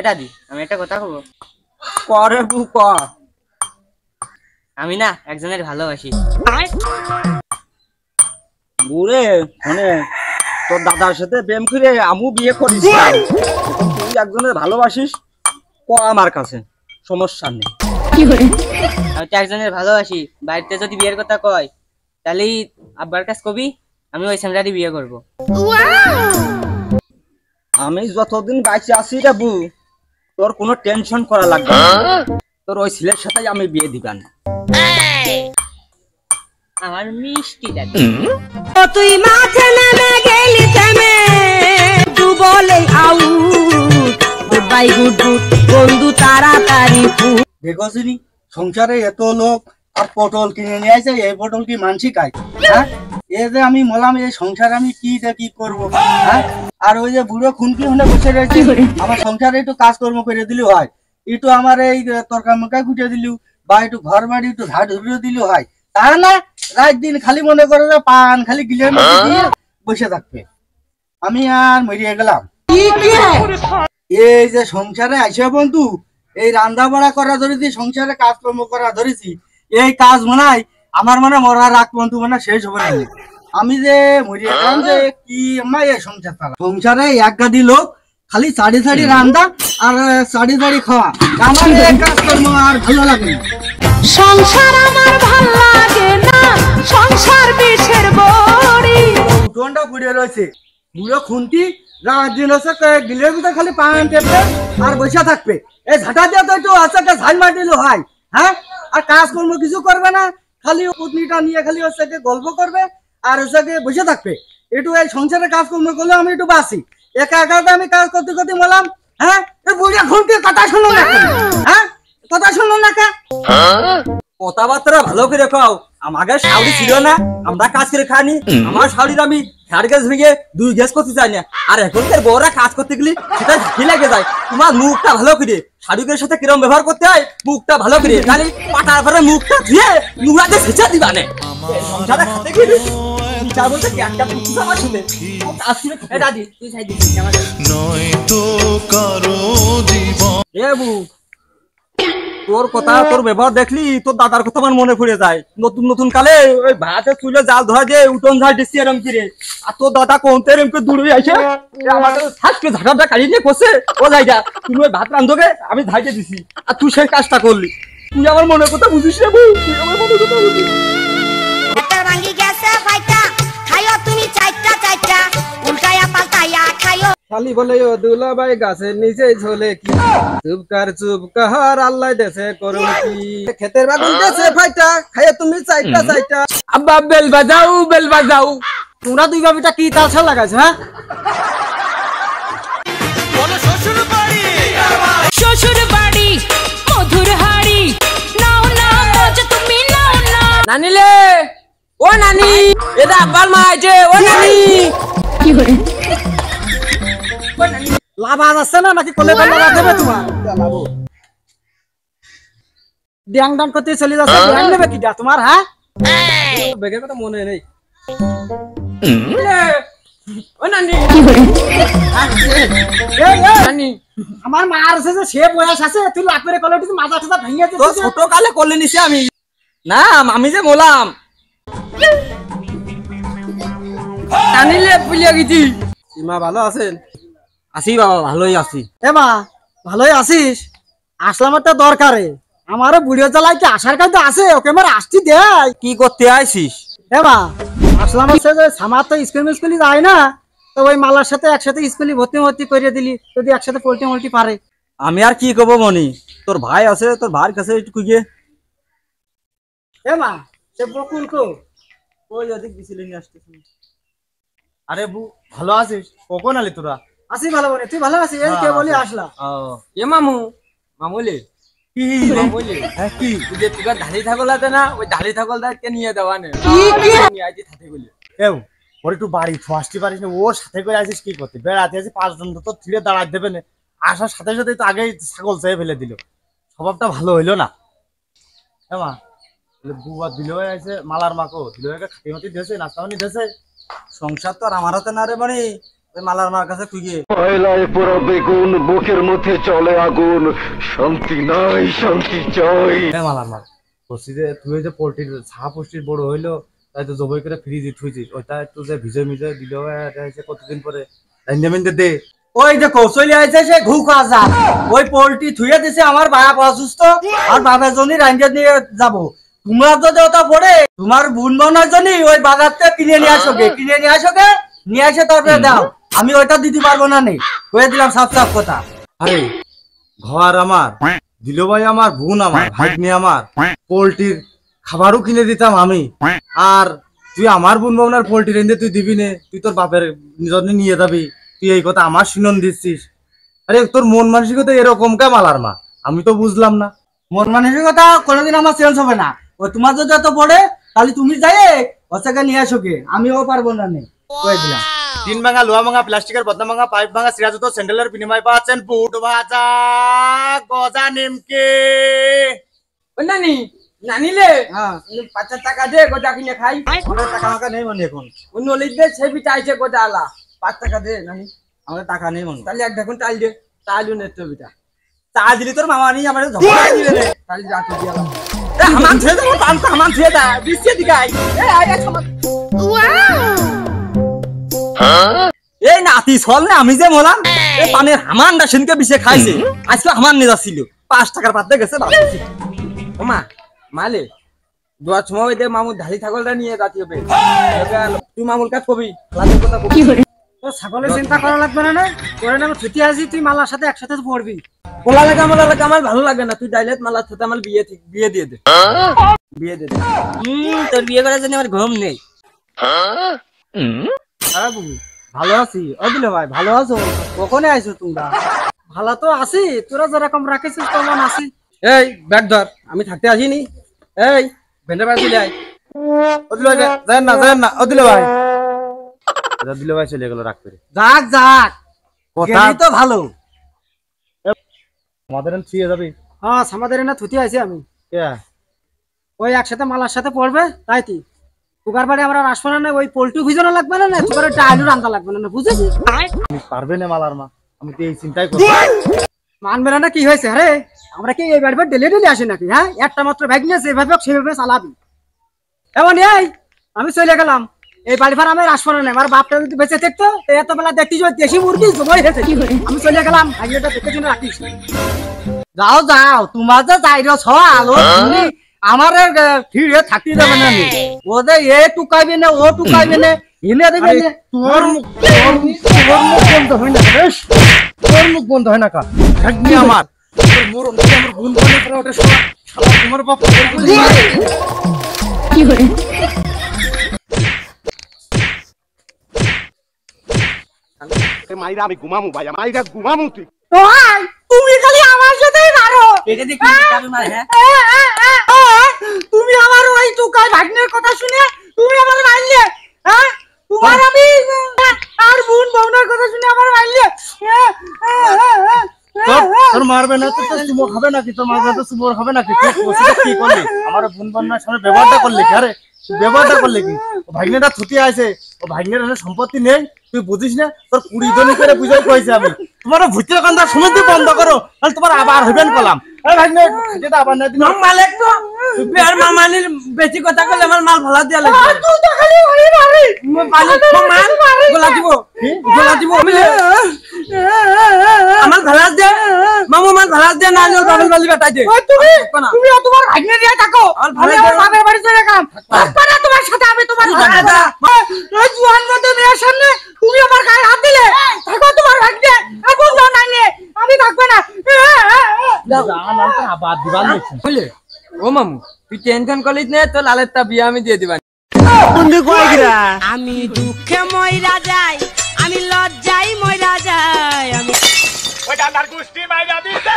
এটা দি আমি একটা কথা কব করে বু ক আমি না একজনের ভালোবাসি বুড়ে মানে তোর দাদার সাথে প্রেম করে আমু বিয়ে করিস তুই একজনের ভালোবাসিস ক আমার কাছে সমস্যা নেই আমি তো একজনের ভালোবাসি বাড়িতে যদি বিয়ের কথা কয় তাহলেই আব্বার কাছে কবি আমি ওই ছেলেটারই বিয়ে করব আমি যতদিন বাইচে আছি রে বু তোর কোনো টেনশন করা লাগবে না তোর ওই ছেলের সাথেই আমি বিয়ে দিবান আমার মিষ্টি দাদা তুই মাঠে নেমে গেলি থেমে তু বলে আউ গুড বাই গুড গুড বন্ধু তাড়াতাড়ি দেখো চিনি সংসারে এত লোক আর পটল কিনে নিয়ে আসে এই পটল কি মানসি খায় হ্যাঁ এই যে আমি বললাম এই সংসারে আমি কি করব হ্যাঁ আর ওই যে বুড়ো খুনকি হলে বসে রয়েছে আমার সংসারে একটু কাজকর্ম করে দিলে হয় একটু আমার এই তরকারি মরকা গুটে দিলু বা একটু ঘর বাড়ি একটু ঝাড় ধরে দিলে হয় তা না রাত দিন খালি মনে করে যে পান খালি গিলের মধ্যে দিয়ে বসে থাকবে আমি আর মরিয়ে গেলাম এই যে সংসারে আইসে বন্ধু এই রান্না বাড়া করা ধরেছি সংসারে কাজকর্ম করা ধরেছি এই কাজ মনে হয় আমার মনে মরার রাগ বন্ধু মানে শেষ হবে না আমি যে মরিয়ে গেলাম যে কি আমার এই সংসার চালা সংসারে এক গাদি লোক খালি সাড়ি সাড়ি রান্না আর সাড়ি সাড়ি খাওয়া আমার এই কাজকর্ম আর ভালো লাগে না সংসার আমার ভালো লাগে না সংসার বিষের বড়ি উঠোনটা পড়ে রয়েছে বুড়ো খুন্তি রাত দিন হচ্ছে গিলের ভিতরে খালি পান টেপে আর বসে থাকবে এই ঝাঁটা দিয়ে তো একটু আছে ঝাল মার দিলে হয় হ্যাঁ আর কাজকর্ম কিছু করবে না খালি পুতনিটা নিয়ে খালি হচ্ছে গল্প করবে আর হচ্ছে বসে থাকবে একটু এই সংসারের কাজকর্ম করলে আমি একটু বাসি একা একা আমি কাজ করতে করতে বললাম হ্যাঁ বুড়িয়া খুন্তির কথা শুনো না হ্যাঁ কথা শুনো না কে কথাবার্তা ভালো করে খাও আমাকে শাউরি ছিল না আমরা কাজ করে খানি আমার শাউরির আমি 4 গ্যাস ভেঙে 2 গ্যাস করতে চাই না আর এখনকার বউরা কাজ করতে গেলে সেটা ঝাঁকি লাগে যায় তোমার মুখটা ভালো করে শাড়িকের সাথে কিরম ব্যবহার করতে হয় মুখটা ভালো করে তাহলে পাটার পরে মুখটা ধুয়ে নুরাতে ছেঁচা দিবা না সংসারে খাতে গেলে যা বলতে কি একটা পুতুল আমার শুনে কাজ করে খায় দাদি তুই চাই দিবি আমার নয় তো কারো জীবন এ বু তোর কথা তোর ব্যবহার দেখলি তোর দাদার কথা আমার মনে পড়ে যায় নতুন নতুন কালে ওই ভাতে চুলে জাল ধরা যে উঠোন ঝাড় দিচ্ছি এরম করে আর তোর দাদা কোনতে এরম করে দূরে আসে আমাকে থাকতে ঝাঁটাটা কাড়ি নিয়ে বসে ও যাইগা তুমি ওই ভাত রান্ধবে আমি ঝাইতে দিছি আর তুই সেই কাজটা করলি তুই আমার মনের কথা বুঝিস না বউ তুই আমার মনের কথা বুঝিস একটা ভাঙি গেছে ফাইটা খাইও তুমি চাইটা চাইটা উল্টায়া পাল্টায়া খাইও খালি বলে ও দুলাভাই গাছের নিচে ঝোলে কি চুপ কাহার আল্লাহ দেশে করো কি ক্ষেতের বাগুন দেশে ফাইটা খাইয়ে তুমি চাইটা চাইটা আব্বা বেল বাজাও তোমরা দুই বাবিটা কি তালসা লাগাইছ হ্যাঁ শ্বশুর বাড়ি মধুর হাড়ি নাও না মজ তুমি নাও না নানিলে ও নানি এটা আব্বার মা আইছে ও নানি কি করে লাভাজ আছে না নাকি কোলে লাগা দেবে তোমার ডিয়াং ডাং করতে চলে যাচ্ছে ডিয়াং নেবে কিটা তোমার হ্যাঁ বেগের কথা মনে নেই ও নানি কি করে নানি আমার মার আছে যে সে বয়স আছে তুই লাপের কোলে উঠে মাথা টাথা ভেঙে তো ছোট কালে করলে নিছি আমি না আমি যে বললাম নানিলে পুলিয়া গেছি মা ভালো আছেন আছি বাবা ভালোই আছি এ মা ভালোই আছিস আসলাম একটা দরকারে আমারও বুড়িও জ্বালাইতে আসার কাছে আছে ওকে আমার আসছি দেয় কি করতে আইছিস এ মা আসলাম হচ্ছে যে সামার তো স্কুলি যায় না তো ওই মালার সাথে একসাথে স্কুলে ভর্তি করে দিলি যদি একসাথে পোল্টি পারে আমি আর কি করবো মনি তোর ভাই আছে তোর ভাইয়ের কাছে একটু গিয়ে এ মা সে বকুল কো ওই ওদিক দিছিলি নিয়ে আসতেছি আরে বু ভালো আছিস কখন আলি তোরা আসি ভালো বলে তুই ভালো আছিস এই কে বলি আসলা এ মামুলি কি মামুলি হ্যাঁ কি যে তুই ঢালি ছাগল আছে না ওই ঢালি ছাগল কে নিয়ে দেওয়া নে নিয়ে আইছি সাথে বলি এও ওর একটু বাড়ি ফাঁসতে পারিস না ওর সাথে করে আসিস কি করতে বেড়াতে আসি 5 জন তো ছিঁড়ে দাঁড়াতে দেবে না আসার সাথে সাথে তো আগেই ছাগল চেয়ে ফেলে দিল স্বভাবটা ভালো হইলো না হ্যাঁ মা বুবা দিল আছে মালার মাকো দিল খাটি মতি দিয়েছে নাস্তা পানি দিয়েছে সংসার তো আর আমার হাতে না রে মানে ওই মালার মার কাছে তুই গিয়ে পয়লায় পোড়া বেগুন বুকের মধ্যে চলে আগুন শান্তি নাই শান্তি চাই মালার মার বলছি যে তুই যে পোল্ট্রির ছাপ পুষ্টির বড় হইলো তাই তো জবাই করে ফ্রিজে থুইছিস ওইটা একটু যে ভিজে মিজে দিলেও কতদিন পরে রাইন্দামিন্দে দে ওই যে কৌশলী আছে সে ঘু খাওয়া যা ওই পোল্ট্রি থুয়ে দিছে আমার বাপ অসুস্থ আর বাবার জন্য রাইন্দা নিয়ে যাবো তোমরা যদি ওটা পড়ে তোমার বোন বোনের জন্য ওই বাজারতে কিনে নিয়ে আসোগে নিয়ে আসে তারপরে দাও আমি ওইটা দিতে পারবো না নেই কয়ে দিলাম সাফ সাফ কথা আরে ঘর আমার দিল ভাই আমার বোন আমার ভাগ্নি আমার পোল্ট্রির খাবারও কিনে দিতাম আমি আর তুই আমার বোন বোনার পোল্ট্রি রেঁধে তুই দিবি নে তুই তোর বাপের জন্য নিয়ে যাবি তুই এই কথা আমার শুনন দিচ্ছিস আরে তোর মন মানসিকতা এরকম কে মালার মা আমি তো বুঝলাম না মন মানসিকতা কোনোদিন আমার চেঞ্জ হবে না ও তোমার যদি এত পড়ে তাহলে তুমি যাই ওটাকে নিয়ে আসোগে আমিও পারবো না নে কয়ে দিলাম তিন ভাঙা লোহা ভাঙা প্লাস্টিকের বদনা ভাঙা পাইপ ভাঙা সিরা জুতো স্যান্ডেলের বিনিময় পাচ্ছেন বুট ভাজা গজা নিমকে নানি নানিলে 5 টাকা দে গোটা কিনে খাই আমার টাকা মাকা নেই মনে এখন অন্য লিখবে সে বিটা আইছে গোটা আলা 5 টাকা দে নানি আমার টাকা নেই মনে তাহলে এক দেখুন চাল দে চালু নেতো বিটা চা দিলি তোর মামা নিয়ে আমার ঝগড়া দিবে রে তাহলে যাতে দিয়ালাম হামান ছেড়ে দাও পান্তা হামান ছেড়ে দাও দিছে দিগাই এই নাতি চল না আমি যে মলাম এই পানের হামানটা সেনকে বিছে খাইছে আজকে হামান নিয়ে যাচ্ছিল 5 টাকার পাতে গেছে বাড়ি ওমা মালে দোয়া সময় দে মামু ঢালি ছাগলটা নিয়ে যাতে হবে তুই মামুর কাজ কবি লাভের কথা কবি তো ছাগলের চিন্তা করা লাগবে না করে না ছুটি আসি তুই মালার সাথে একসাথে পড়বি পোলা লাগে আমার ভালো লাগে না তুই ডাইলেট মালার সাথে আমার বিয়ে দিয়ে দে বিয়ে দে তোর বিয়ে করার জন্য আমার ঘুম নেই ভালো আছি ও দিলে ভাই ভালো আছো কখনো আইছো তোমরা ভালো তো আছি তোরা যেরকম রাখিছিস তেমন আছি এই ব্যাগ ধর আমি থাকতে আসিনি এই ভেন্ডা বাড়ি চলে আয় ওদিলে ভাই যান না ওদিলে ভাই দিলে ভাই চলে গেল রাগ করে যাক যাক কথা তো ভালো আমাদের ছুঁয়ে যাবি হ্যাঁ আমাদের না থুতি আইছি আমি কে ওই একসাথে মালার সাথে পড়বে তাই কি কুকার বাড়ি আমরা আসবো না ওই পোল্ট্রি ভিজানো লাগবে না তোমার একটা আলু রান্না লাগবে না বুঝেছিস আমি পারবে না মালার মা আমি তো এই চিন্তাই করছি মানবে না কি হয়েছে আরে আমরা কি এই বাড়ি ডেলি ডেলি আসি নাকি হ্যাঁ একটা মাত্র ব্যাগ নিয়ে যেভাবে সেভাবে চালাবি এমন এই আমি চলে গেলাম এই বাড়ি ভাড়া আমার আসবো না আমার বাপটা যদি বেঁচে থাকতো এত বেলা দেখতে যাই দেশি মুরগি জমাই হয়েছে আমি চলে গেলাম আইডিয়াটা দেখে জন্য রাখিস যাও যাও তোমার যে চাইরো ছ আলো আমার ফিরে থাকতে যাবে না ওদের এ টুকাইবে না ও টুকাইবে না এনে দেবে তোর মুখ বন্ধ হয় না তোর মুখ বন্ধ হয় না কা আমার বোন বোনের পরে ওটা তোমার বাপ কি করে মাইরা আমি ঘুমামু ভাই মাইরা ঘুমামু তুই তুমি খালি আমার সাথেই মারো এটা দেখি কারণ মার হ্যাঁ তুমি আমার ওই টুকাই ভাগ্নের কথা শুনে তুমি আমার মারলে হ্যাঁ তোমার আমি আর বোন বোনের কথা শুনে আমার মারলে তোর মারবে না তো সুমো খাবে নাকি তোর মারবে তো সুমোর হবে নাকি কি করলি আমার বোন বন্যার সামনে ব্যবহারটা করলি কি আরে ব্যবহারটা করলি কি ও ভাগ্নেটা ছুটি আছে ও ভাগ্নের সম্পত্তি নেই তুই বুঝিস না তোর 20 জন করে বুঝাই কইছি আমি তোমার ভূতের কান্দা শুনতে বন্ধ করো তাহলে তোমার আবার হইবেন কলাম এই ভাগ্নে যেটা আবার না দিন মালিক তো তুই আর মামানির বেশি কথা কইলে আমার মাল ভালা দিয়া লাগবে তুই তো খালি ওই মারি মালিক মাল গোলা দিব আমার ভালা দে মামু মাল ভালা দে না নিও ডাবল বালি কাটাই দে তুমি তোমার ভাগ্নে দিয়ে থাকো আমি আমার বাপের বাড়ি চলে গেলাম তারপরে তোমার সাথে আমি তোমার দাদা ওই জোয়ান মধ্যে মেয়ের সামনে তুমি আমার গায়ে হাত দিলে থাকো তোমার ভাগ্নে এখন যাও নাই নে আমি থাকবে না আবার দিবাল দেখছেন বুঝলে ও মামু তুই টেনশন করিস না তো লালেরটা বিয়ে আমি দিয়ে দিবানি আমি দুঃখে মইরা যাই আমি লজ্জায় মইরা যাই আমি ওই ডান্ডার গুষ্টি মাইরা দিতে